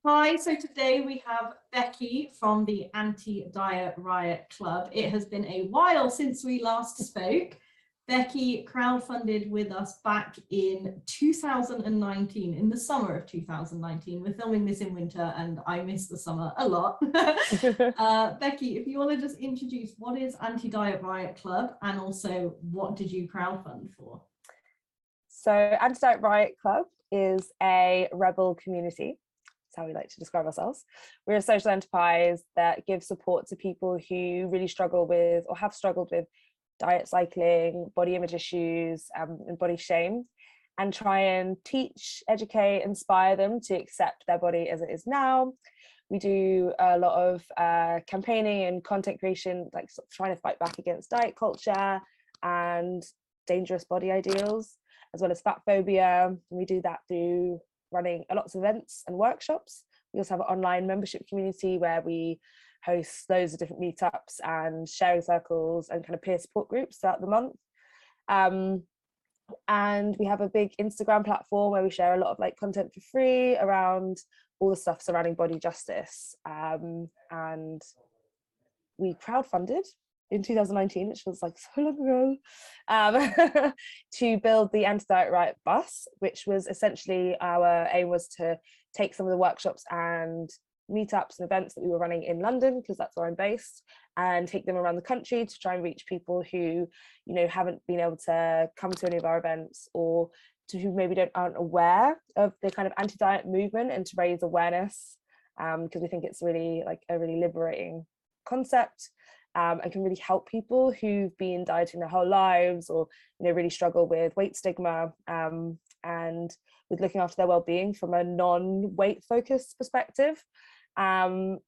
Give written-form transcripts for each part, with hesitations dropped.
Hi, so today we have Becky from the Anti Diet Riot Club. It has been a while since we last spoke. Becky crowdfunded with us back in 2019, in the summer of 2019. We're filming this in winter and I miss the summer a lot. Becky, if you want to just introduce what is Anti Diet Riot Club and also what did you crowdfund for? So Anti Diet Riot Club is a rebel community. That's how we like to describe ourselves. We're a social enterprise that gives support to people who really struggle with or have struggled with diet cycling, body image issues, and body shame, and try and teach, educate, inspire them to accept their body as it is now. We do a lot of campaigning and content creation, like sort of trying to fight back against diet culture and dangerous body ideals, as well as fat phobia. And we do that through running lots of events and workshops. We also have an online membership community where we host loads of different meetups and sharing circles and kind of peer support groups throughout the month. And we have a big Instagram platform where we share a lot of like content for free around all the stuff surrounding body justice. And we crowdfunded in 2019, which was like so long ago, to build the Anti Diet Riot bus, which was essentially our aim was to take some of the workshops and meetups and events that we were running in London, because that's where I'm based, and take them around the country to try and reach people who, you know, haven't been able to come to any of our events, or to who maybe aren't aware of the kind of anti-diet movement, and to raise awareness, because we think it's really like a really liberating concept. And can really help people who've been dieting their whole lives, or really struggle with weight stigma, and with looking after their well-being from a non-weight focused perspective. And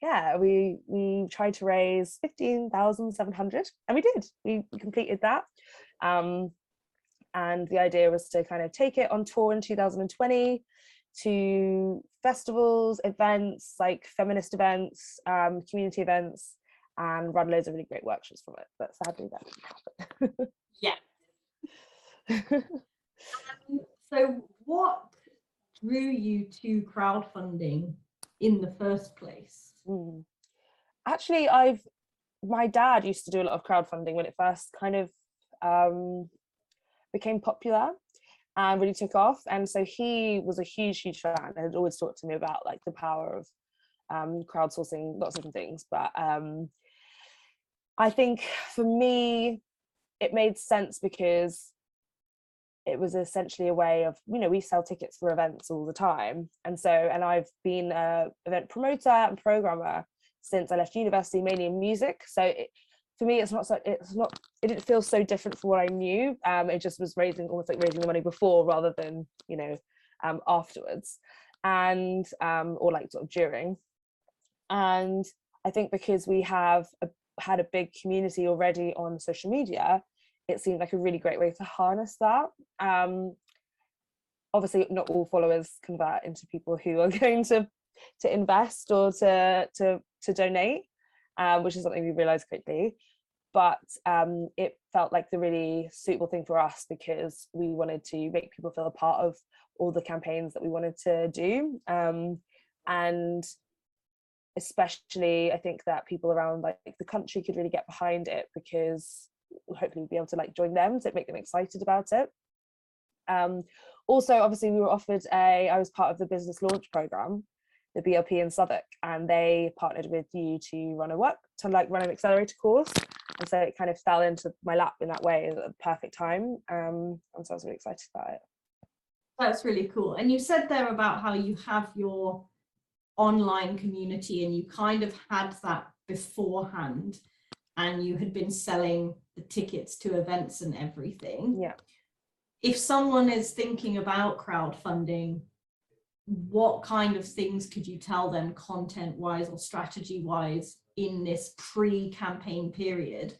yeah, we tried to raise 15,700, and we did. We completed that. And the idea was to kind of take it on tour in 2020 to festivals, events like feminist events, community events, and run loads of really great workshops from it. But sadly that didn't happen. Yeah. So what drew you to crowdfunding in the first place? Actually, my dad used to do a lot of crowdfunding when it first kind of became popular and really took off, and so he was a huge fan and had always talked to me about like the power of crowdsourcing lots of different things. But I think for me it made sense because it was essentially a way of, we sell tickets for events all the time, and I've been an event promoter and programmer since I left university, mainly in music. So for me, it didn't feel so different from what I knew. It just was almost like raising the money before rather than, afterwards, and or like sort of during. And I think because we have had a big community already on social media, it seemed like a really great way to harness that. Obviously, not all followers convert into people who are going to invest or to donate, which is something we realized quickly. But it felt like the really suitable thing for us because we wanted to make people feel a part of all the campaigns that we wanted to do. And especially, I think that people around like the country could really get behind it, because hopefully we'll be able to like join them to make them excited about it. Also, obviously, we were offered I was part of the business launch program, the BLP in Southwark, and they partnered with you to run an accelerator course, and so it kind of fell into my lap in that way at the perfect time, and so I was really excited about it. That's really cool. And you said there about how you have your online community and you kind of had that beforehand, and you had been selling the tickets to events and everything. Yeah. If someone is thinking about crowdfunding, what kind of things could you tell them content-wise or strategy-wise in this pre-campaign period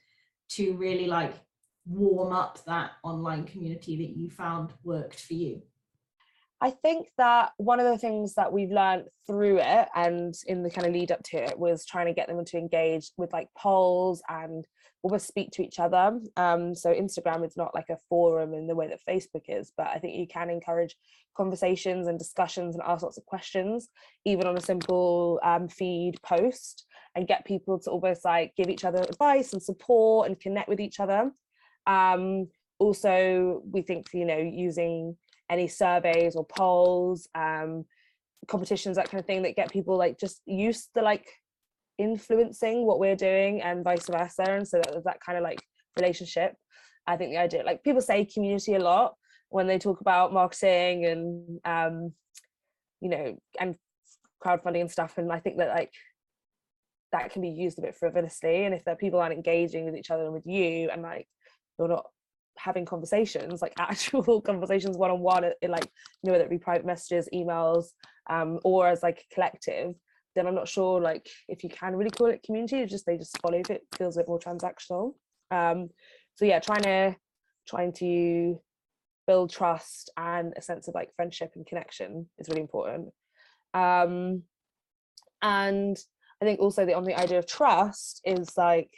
to really like warm up that online community that you found worked for you? I think that one of the things that we've learned through it and in the kind of lead up to it was trying to get them to engage with like polls and almost speak to each other. So Instagram is not like a forum in the way that Facebook is, but I think you can encourage conversations and discussions and ask lots of questions, even on a simple feed post, and get people to almost like give each other advice and support and connect with each other. Also, we think, you know, using any surveys or polls, competitions, that kind of thing, that get people like just used to like influencing what we're doing and vice versa, and so that there's that kind of like relationship. I think the idea, like people say community a lot when they talk about marketing and you know, and crowdfunding and stuff, and I think that like that can be used a bit frivolously, and if the people aren't engaging with each other and with you, and like you're not having conversations, like actual conversations one-on-one, in like, you know, whether it be private messages, emails, or as like a collective, then I'm not sure like if you can really call it community. It's just they just follow if it feels a bit more transactional. So yeah, trying to build trust and a sense of like friendship and connection is really important. And I think also on the idea of trust is like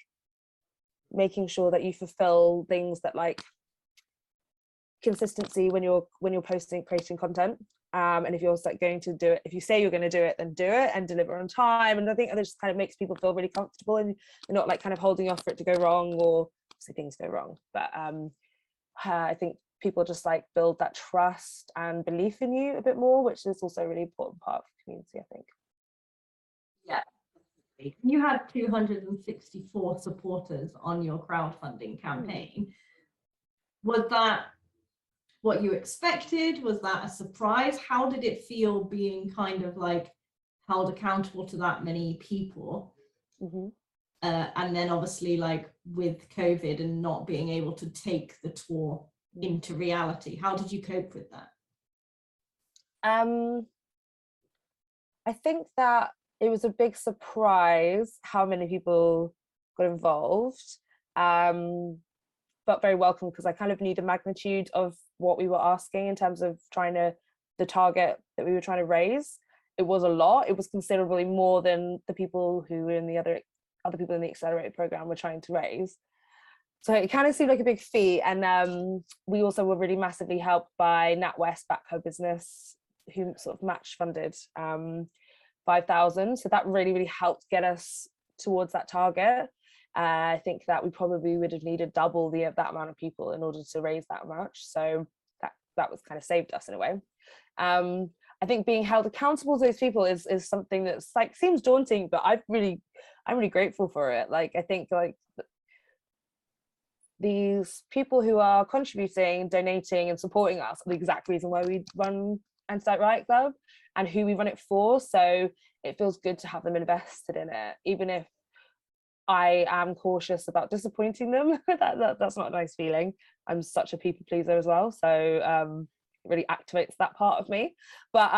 making sure that you fulfill things that like consistency when you're creating content, and if you're like going to do it, if you say you're going to do it, then do it and deliver on time. And I think that just kind of makes people feel really comfortable, and you're not like kind of holding off for it to go wrong, or say things go wrong, but I think people just like build that trust and belief in you a bit more, which is also a really important part of the community, I think. Yeah. You had 264 supporters on your crowdfunding campaign. Was that what you expected? Was that a surprise? How did it feel being kind of like held accountable to that many people? And then obviously like with COVID and not being able to take the tour into reality, how did you cope with that? I think that it was a big surprise how many people got involved, but very welcome, because I kind of knew the magnitude of what we were asking in terms of the target that we were trying to raise. It was a lot. It was considerably more than the people who were in the other people in the accelerator program were trying to raise. So it kind of seemed like a big feat. And we also were really massively helped by NatWest Backhoe Business, who sort of match funded 5,000. So that really, really helped get us towards that target. I think that we probably would have needed double that amount of people in order to raise that much. So that was kind of saved us in a way. I think being held accountable to those people is something that's like seems daunting, but I'm really grateful for it. Like I think like these people who are contributing, donating and supporting us are the exact reason why we run Anti Diet Riot Club and who we run it for. So it feels good to have them invested in it, even if I am cautious about disappointing them. That's not a nice feeling. I'm such a people pleaser as well, so it really activates that part of me. But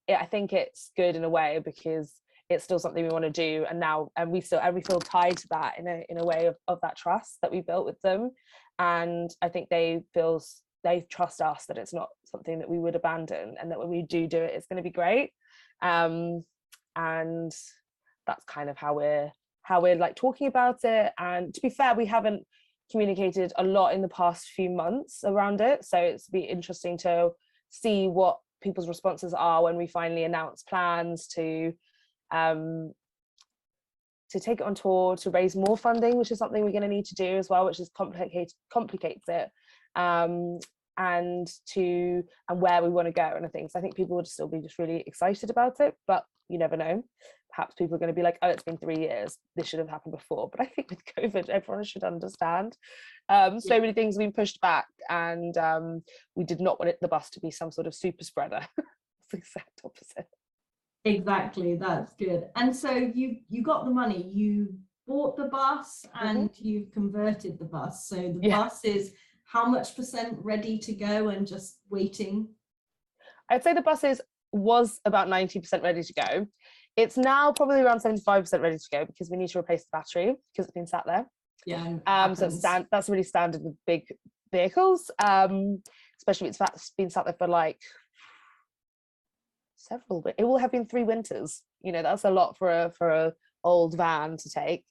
yeah, I think it's good in a way because it's still something we want to do, and we feel tied to that in a way of that trust that we built with them, and I think they trust us that it's not something that we would abandon, and that when we do it, it's going to be great. And that's kind of how we're like talking about it. And to be fair, we haven't communicated a lot in the past few months around it, so it's be interesting to see what people's responses are when we finally announce plans to take it on tour, to raise more funding, which is something we're going to need to do as well, which is complicates it, and where we want to go and things. I think people would still be just really excited about it, but you never know. Perhaps people are going to be like, oh, it's been 3 years, this should have happened before. But I think with COVID, everyone should understand. So many things have been pushed back, and we did not want the bus to be some sort of super spreader. It's the exact opposite. Exactly, that's good. And so you got the money, you bought the bus, and you've converted the bus. So the bus is how much % ready to go and just waiting? I'd say the bus was about 90% ready to go. It's now probably around 75% ready to go because we need to replace the battery because it's been sat there. Yeah. So that's really standard with big vehicles, especially if it's been sat there for like it will have been 3 winters. That's a lot for a old van to take.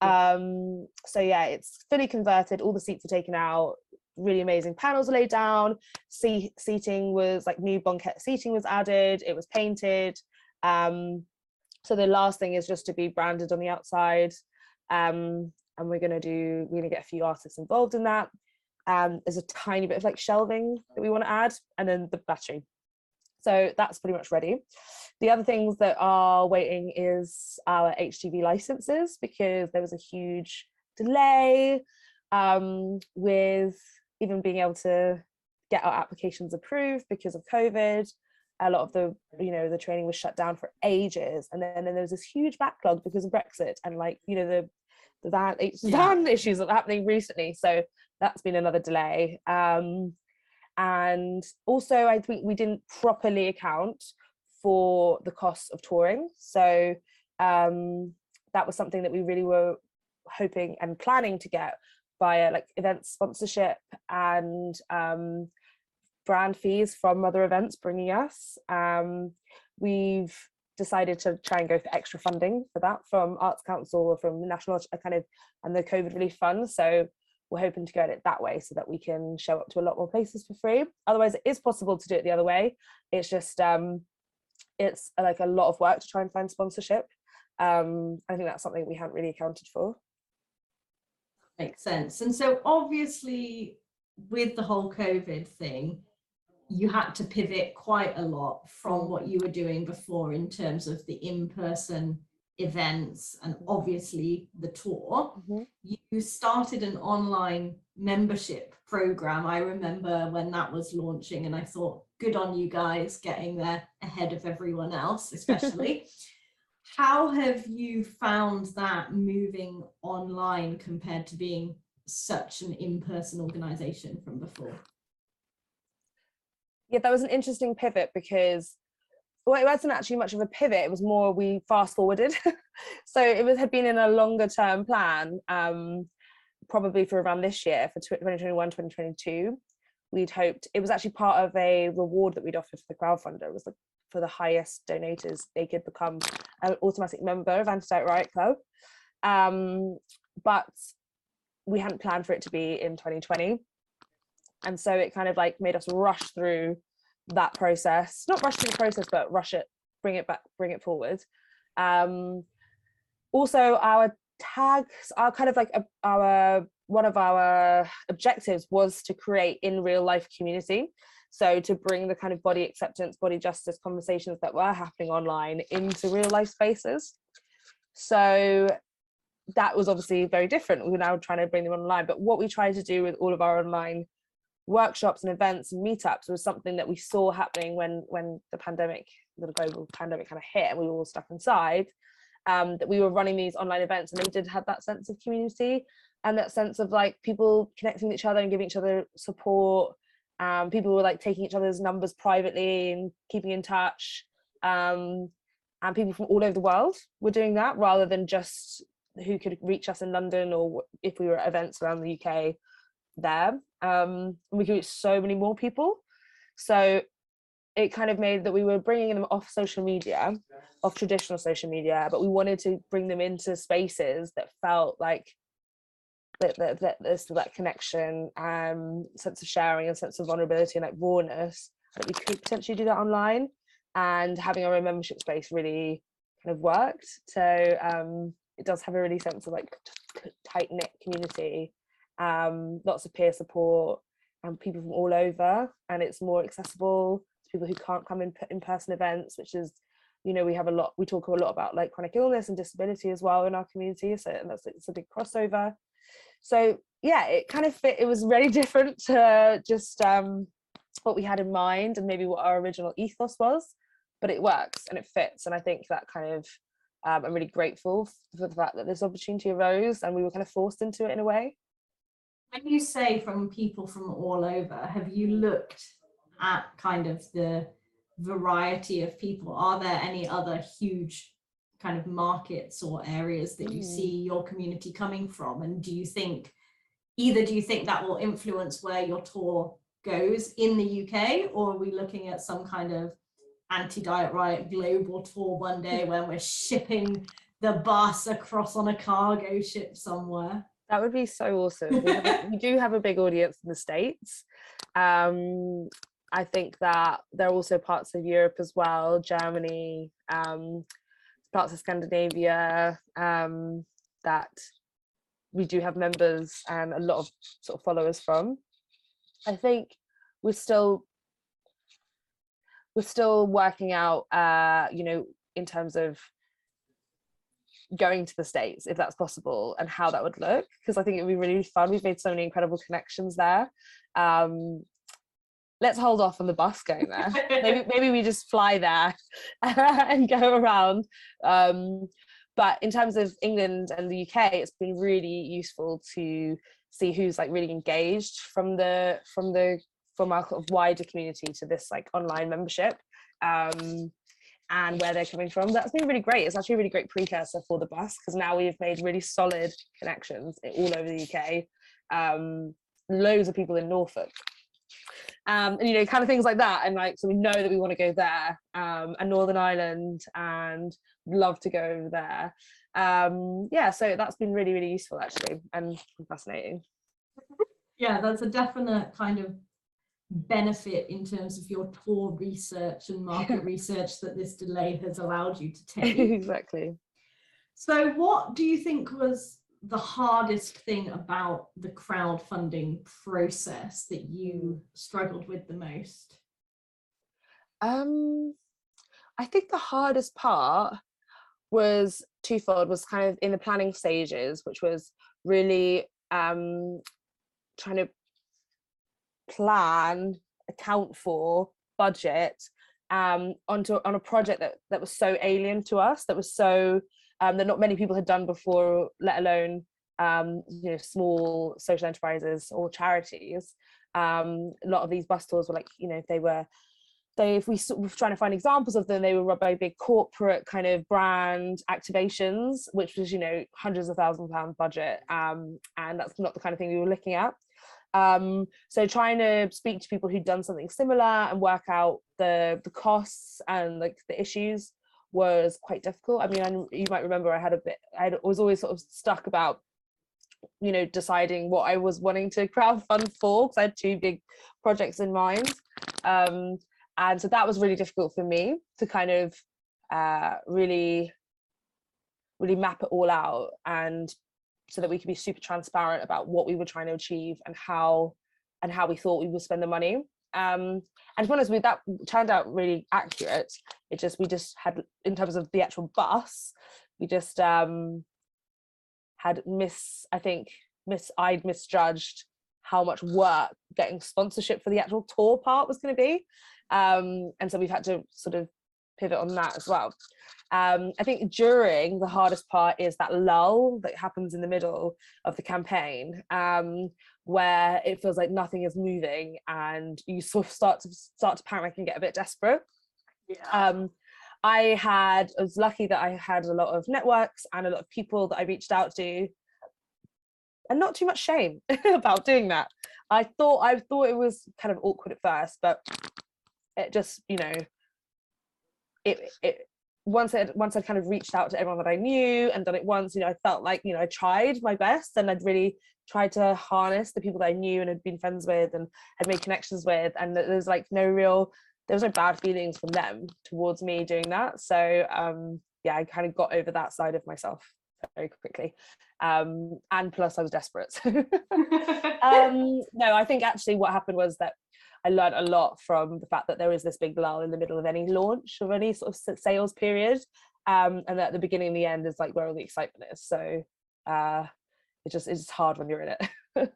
So yeah, it's fully converted, all the seats are taken out, really amazing panels are laid down, seating was like new banquette seating was added, it was painted. So the last thing is just to be branded on the outside, and we're gonna get a few artists involved in that. There's a tiny bit of like shelving that we want to add, and then the battery. So that's pretty much ready. The other things that are waiting is our HGV licenses, because there was a huge delay with even being able to get our applications approved because of COVID. A lot of the training was shut down for ages, and then there was this huge backlog because of Brexit and the van issues that are happening recently. So that's been another delay. And also I think we didn't properly account for the cost of touring. So that was something that we really were hoping and planning to get via like event sponsorship and brand fees from other events bringing us. We've decided to try and go for extra funding for that from Arts Council or from the National and the COVID Relief Fund. So we're hoping to go at it that way so that we can show up to a lot more places for free. Otherwise, it is possible to do it the other way. It's just it's like a lot of work to try and find sponsorship. I think that's something we hadn't really accounted for. Makes sense. And so obviously with the whole COVID thing, you had to pivot quite a lot from what you were doing before in terms of the in-person events and obviously the tour. You started an online membership program. I remember when that was launching, and I thought, good on you guys getting there ahead of everyone else, especially. How have you found that moving online compared to being such an in-person organization from before? Yeah, that was an interesting pivot because, well, it wasn't actually much of a pivot. It was more we fast forwarded. So had been in a longer term plan, probably for around this year, for 2021, 2022. We'd hoped, it was actually part of a reward that we'd offered for the crowdfunder. It was like for the highest donators, they could become an automatic member of Anti Diet Riot Club. But we hadn't planned for it to be in 2020. And so it kind of like made us rush through that process, not rush through the process, but rush it, bring it forward. Also, our tags are kind of like one of our objectives was to create in real life community. So to bring the kind of body acceptance, body justice conversations that were happening online into real life spaces. So that was obviously very different. We were now trying to bring them online, but what we tried to do with all of our online workshops and events and meetups was something that we saw happening when the global pandemic kind of hit and we were all stuck inside, that we were running these online events and they did have that sense of community and that sense of like people connecting with each other and giving each other support. People were like taking each other's numbers privately and keeping in touch, and people from all over the world were doing that rather than just who could reach us in London or if we were at events around the UK there. We could reach so many more people. So it kind of made that we were bringing them off social media, off traditional social media, but we wanted to bring them into spaces that felt like that there's that connection, sense of sharing and sense of vulnerability and like rawness, that we could potentially do that online. And having our own membership space really kind of worked. So it does have a really sense of like tight-knit community, lots of peer support and people from all over, and it's more accessible to people who can't come in person events, which is, we talk a lot about like chronic illness and disability as well in our community, so it's a big crossover. So yeah, it kind of fit. It was very different to just what we had in mind and maybe what our original ethos was, but it works and it fits. And I think that kind of I'm really grateful for the fact that this opportunity arose and we were kind of forced into it in a way. When you say from people from all over, have you looked at kind of the variety of people? Are there any other huge kind of markets or areas that you see your community coming from? And do you think that will influence where your tour goes in the UK, or are we looking at some kind of Anti Diet Riot global tour one day when we're shipping the bus across on a cargo ship somewhere. That would be so awesome. We do have a big audience in the States. I think that there are also parts of Europe as well, Germany, parts of Scandinavia, that we do have members and a lot of sort of followers from. I think we're still working out, you know, in terms of going to the States, if that's possible, and how that would look, because I think it would be really fun. We've made so many incredible connections there. Let's hold off on the bus going there. maybe we just fly there and go around. But in terms of England and the UK, it's been really useful to see who's like really engaged from our sort of wider community to this like online membership, and where they're coming from. That's been really great. It's actually a really great precursor for the bus, because now we've made really solid connections all over the UK. Loads of people in Norfolk. And you know, kind of things like that, and like, so we know that we want to go there, and Northern Ireland, and love to go over there. Yeah, so that's been really, really useful actually, and fascinating. Yeah, that's a definite kind of benefit in terms of your tour research and market research that this delay has allowed you to take. Exactly. So what do you think was the hardest thing about the crowdfunding process that you struggled with the most? I think the hardest part was twofold, was kind of in the planning stages, which was really trying to plan, account for, budget on a project that was so alien to us, that was so that not many people had done before, let alone you know, small social enterprises or charities. A lot of these bus tours were like, you know, if we were trying to find examples of them, they were run by big corporate kind of brand activations, which was, you know, hundreds of £1,000s budget, and that's not the kind of thing we were looking at. So trying to speak to people who'd done something similar and work out the costs and like the issues was quite difficult. I mean, you might remember I was always sort of stuck about, you know, deciding what I was wanting to crowdfund for, because I had two big projects in mind. And so that was really difficult for me to kind of really map it all out, and so that we could be super transparent about what we were trying to achieve and how we thought we would spend the money. And to be honest, that turned out really accurate. We just had, in terms of the actual bus, we just had misjudged how much work getting sponsorship for the actual tour part was going to be. And so we've had to sort of pivot on that as well. I think during, the hardest part is that lull that happens in the middle of the campaign, where it feels like nothing is moving and you sort of start to panic and get a bit desperate. Yeah. I was lucky that I had a lot of networks and a lot of people that I reached out to, and not too much shame about doing that. I thought it was kind of awkward at first, but it just, you know, once I'd kind of reached out to everyone that I knew and done it once, you know, I felt like, you know, I tried my best, and I'd really tried to harness the people that I knew and had been friends with and had made connections with, and there was no bad feelings from them towards me doing that. So yeah, I kind of got over that side of myself very quickly, and plus I was desperate. No, I think actually what happened was that I learned a lot from the fact that there is this big lull in the middle of any launch or any sort of sales period, and that at the beginning and the end is like where all the excitement is. So it's just hard when you're in it.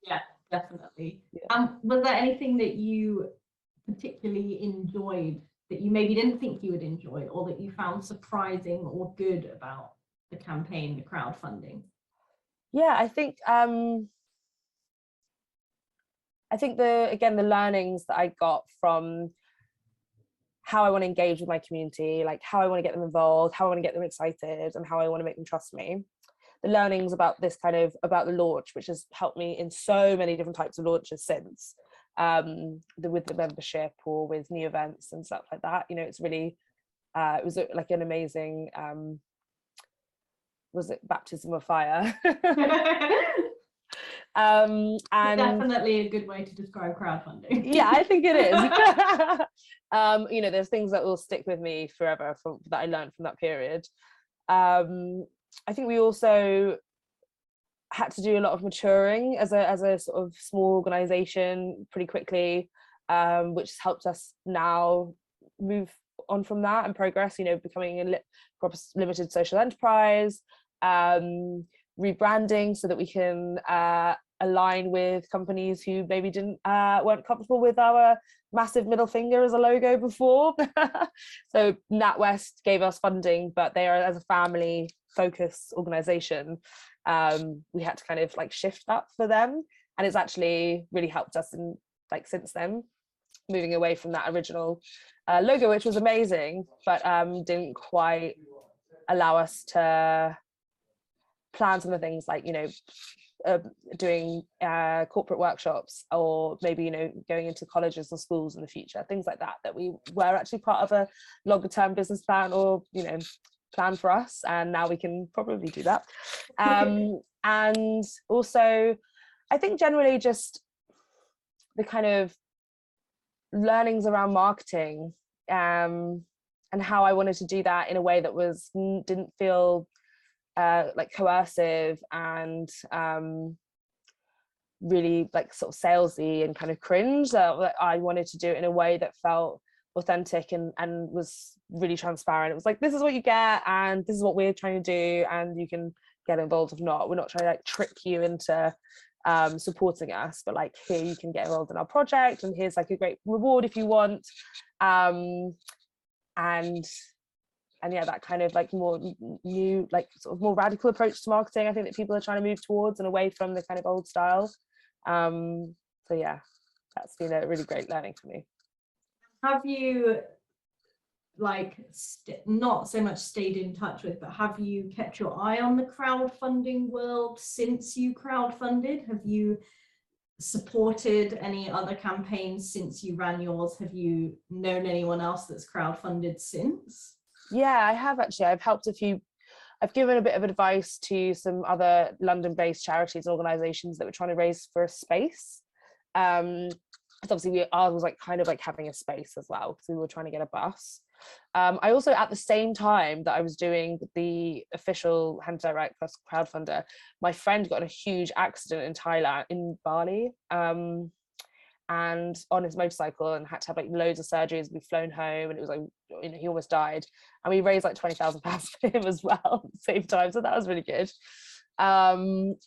Yeah, definitely. Yeah. Was there anything that you particularly enjoyed that you maybe didn't think you would enjoy, or that you found surprising or good about the campaign, the crowdfunding? Yeah, I think the learnings that I got from how I want to engage with my community, like how I want to get them involved, how I want to get them excited, and how I want to make them trust me. The learnings about the launch, which has helped me in so many different types of launches since, with the membership or with new events and stuff like that. You know, it's really it was like an amazing was it baptism of fire. And definitely a good way to describe crowdfunding. Yeah, I think it is. You know, there's things that will stick with me forever that I learned from that period. I think we also had to do a lot of maturing as a sort of small organization pretty quickly, which has helped us now move on from that and progress, you know, becoming a proper limited social enterprise, rebranding so that we can align with companies who maybe weren't comfortable with our massive middle finger as a logo before. So NatWest gave us funding, but they are, as a family focused organization, we had to kind of like shift that for them, and it's actually really helped us in like since then, moving away from that original logo, which was amazing, but didn't quite allow us to plan some of the things like, you know, doing corporate workshops, or maybe, you know, going into colleges or schools in the future, things like that we were actually part of a longer term business plan, or, you know, plan for us, and now we can probably do that. And also I think generally just the kind of learnings around marketing, and how I wanted to do that in a way that didn't feel like coercive and really like sort of salesy and kind of cringe. I wanted to do it in a way that felt authentic and was really transparent. It was like, this is what you get and this is what we're trying to do, and you can get involved if not. We're not trying to like trick you into supporting us, but like, here you can get involved in our project, and here's like a great reward if you want. And yeah, that kind of like more new, like sort of more radical approach to marketing, I think that people are trying to move towards and away from the kind of old style. So yeah, that's been a really great learning for me. Have you like not so much stayed in touch with, but have you kept your eye on the crowdfunding world since you crowdfunded? Have you supported any other campaigns since you ran yours? Have you known anyone else that's crowdfunded since? Yeah, I have actually. I've given a bit of advice to some other London-based charities and organisations that were trying to raise for a space. Because obviously ours was like kind of like having a space as well, because we were trying to get a bus. I also, at the same time that I was doing the official Anti Diet Riot Club crowdfunder, my friend got in a huge accident in Thailand, in Bali, and on his motorcycle, and had to have like loads of surgeries. We've flown home, and it was like, you know, he almost died, and we raised like £20,000 for him as well at the same time, so that was really good. And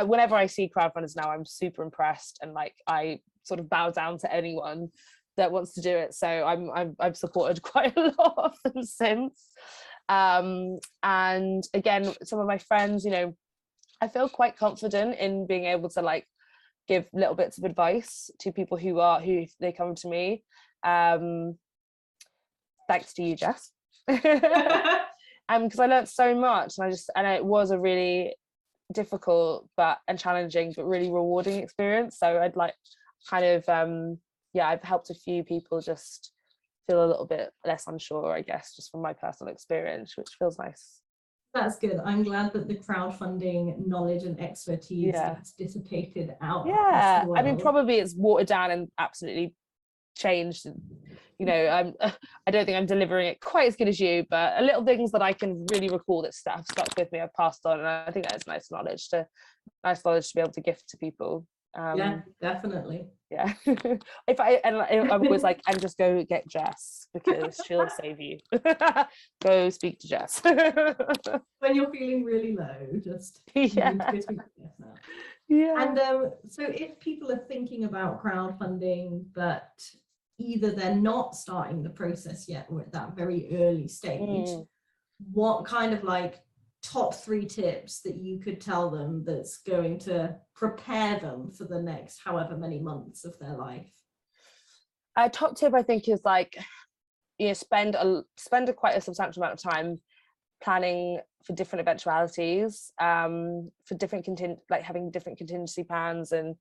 whenever I see crowdfunders now, I'm super impressed, and like I sort of bow down to anyone that wants to do it. So I've supported quite a lot of them since. And again, some of my friends, you know, I feel quite confident in being able to like give little bits of advice to people who they come to me. Thanks to you, Jess. Because I learned so much, and it was a really difficult and challenging but really rewarding experience. So I'd like kind of I've helped a few people just feel a little bit less unsure, I guess, just from my personal experience, which feels nice. That's good. I'm glad that the crowdfunding knowledge and expertise that's dissipated out. Yeah, I mean, probably it's watered down and absolutely changed. You know, I don't think I'm delivering it quite as good as you, but little things that I can really recall that have stuck with me, I've passed on, and I think that's nice knowledge to be able to gift to people. Yeah, definitely. Yeah. I'm always like, and just go get Jess, because she'll save you. Go speak to Jess. When you're feeling really low, just yeah. need to go speak to Jess now. Yeah. And so if people are thinking about crowdfunding, but either they're not starting the process yet, or at that very early stage, what kind of like top 3 tips that you could tell them that's going to prepare them for the next however many months of their life? A top tip, I think, is like, you know, spend quite a substantial amount of time planning for different eventualities, for different having different contingency plans and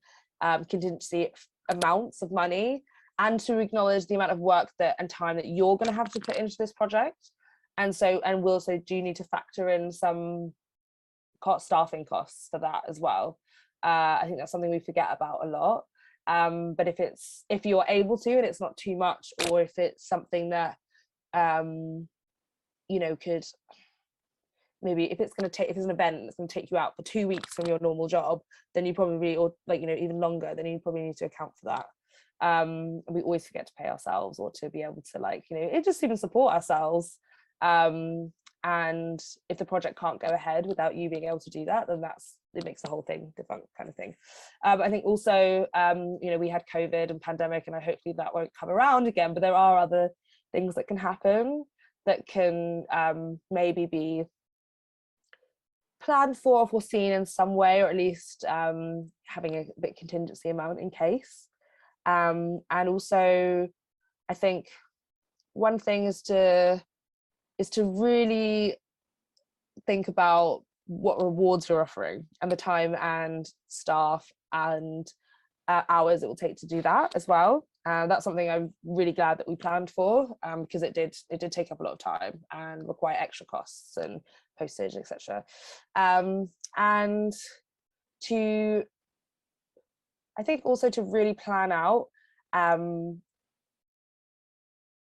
contingency amounts of money, and to acknowledge the amount of work and time that you're going to have to put into this project. And we also do need to factor in some staffing costs for that as well. I think that's something we forget about a lot. But if you're able to, and it's not too much, or if it's something that could maybe, if it's an event that's going to take you out for 2 weeks from your normal job, then you probably, or even longer, then you probably need to account for that. We always forget to pay ourselves, or to be able to just even support ourselves. And if the project can't go ahead without you being able to do that, then it makes the whole thing defunct, kind of thing. I think also, we had COVID and pandemic, and hopefully that won't come around again, but there are other things that can happen that can maybe be planned for or foreseen in some way, or at least having a bit contingency amount in case. And also, I think one thing is to really think about what rewards you're offering, and the time and staff and hours it will take to do that as well. That's something I'm really glad that we planned for, because it did take up a lot of time and require extra costs and postage, etc. And I think also to really plan out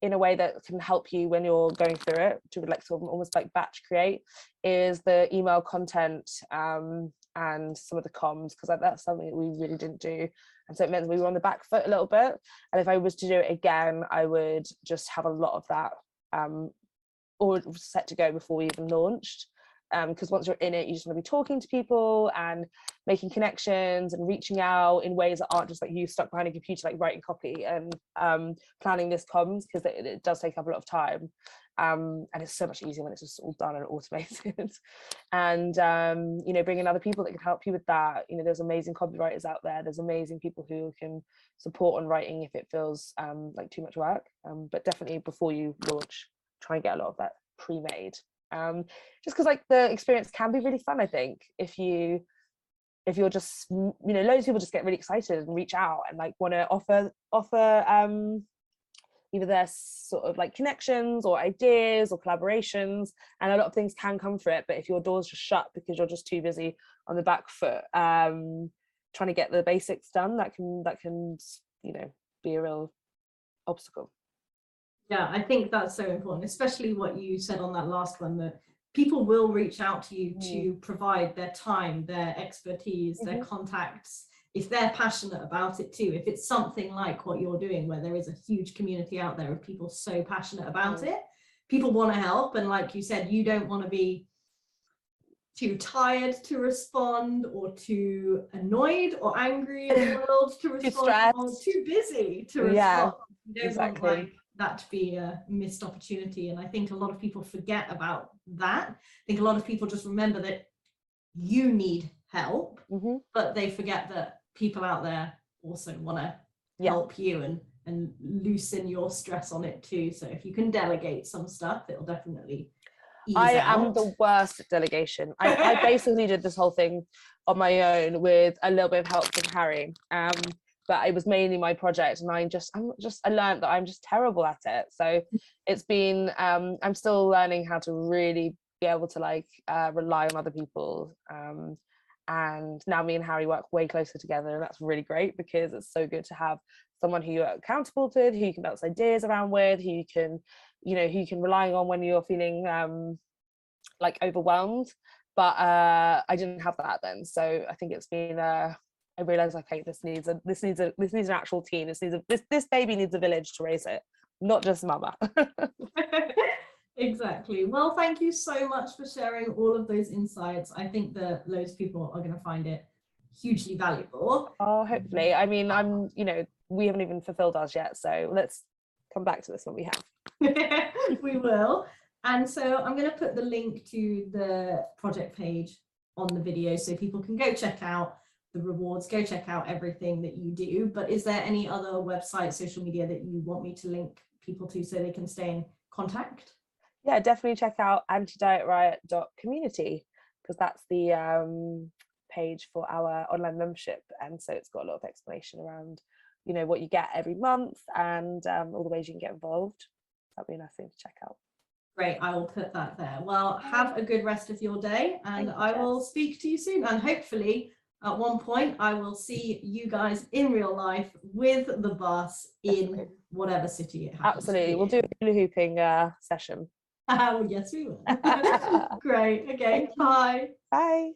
in a way that can help you when you're going through it, to sort of almost like batch create, is the email content and some of the comms, because that's something that we really didn't do. And so it meant we were on the back foot a little bit. And if I was to do it again, I would just have a lot of that all set to go before we even launched. Because once you're in it, you just want to be talking to people and making connections and reaching out in ways that aren't just like you stuck behind a computer, like writing copy and planning this comms, because it does take up a lot of time. And it's so much easier when it's just all done and automated. And bringing other people that can help you with that. There's amazing copywriters out there. There's amazing people who can support on writing if it feels like too much work. But definitely before you launch, try and get a lot of that pre-made. Just because the experience can be really fun. I think if you're just loads of people just get really excited and reach out and want to offer either their sort of connections or ideas or collaborations, and a lot of things can come for it. But if your door's just shut because you're just too busy on the back foot trying to get the basics done, that can be a real obstacle. Yeah, I think that's so important, especially what you said on that last one, that people will reach out to you to provide their time, their expertise, their contacts, if they're passionate about it too. If it's something like what you're doing, where there is a huge community out there of people so passionate about it, people want to help. And like you said, you don't want to be too tired to respond, or too annoyed or angry in the world to respond, or too busy to respond. Yeah, you don't want that to be a missed opportunity. And I think a lot of people forget about that. I think a lot of people just remember that you need help, but they forget that people out there also want to help you and loosen your stress on it too. So if you can delegate some stuff, it'll definitely ease out. am the worst at delegation. I basically did this whole thing on my own with a little bit of help from Harry. But it was mainly my project, and I learned that I'm just terrible at it. So it's been I'm still learning how to really be able to rely on other people. And now me and Harry work way closer together, and that's really great, because it's so good to have someone who you're accountable to, who you can bounce ideas around with, who you can rely on when you're feeling overwhelmed. But I didn't have that then, so I think it's been I realized, okay, this needs an actual team. This baby needs a village to raise it, not just mama. Exactly. Well, thank you so much for sharing all of those insights. I think that loads of people are going to find it hugely valuable. Oh, hopefully. I mean, we haven't even fulfilled ours yet, so let's come back to this when we have. We will. And so I'm going to put the link to the project page on the video, so people can go check out the rewards, go check out everything that you do. But is there any other website, social media that you want me to link people to so they can stay in contact? Yeah, definitely check out antidietriot.community, because that's the page for our online membership, and so it's got a lot of explanation around you know, what you get every month, and all the ways you can get involved. That'd be a nice thing to check out. Great, I will put that there. Well, have a good rest of your day, and I will speak to you soon. And hopefully at one point I will see you guys in real life with the bus in whatever city it happens. Absolutely, we'll do a hula hooping session. Yes, we will. Great. Okay, bye. Bye.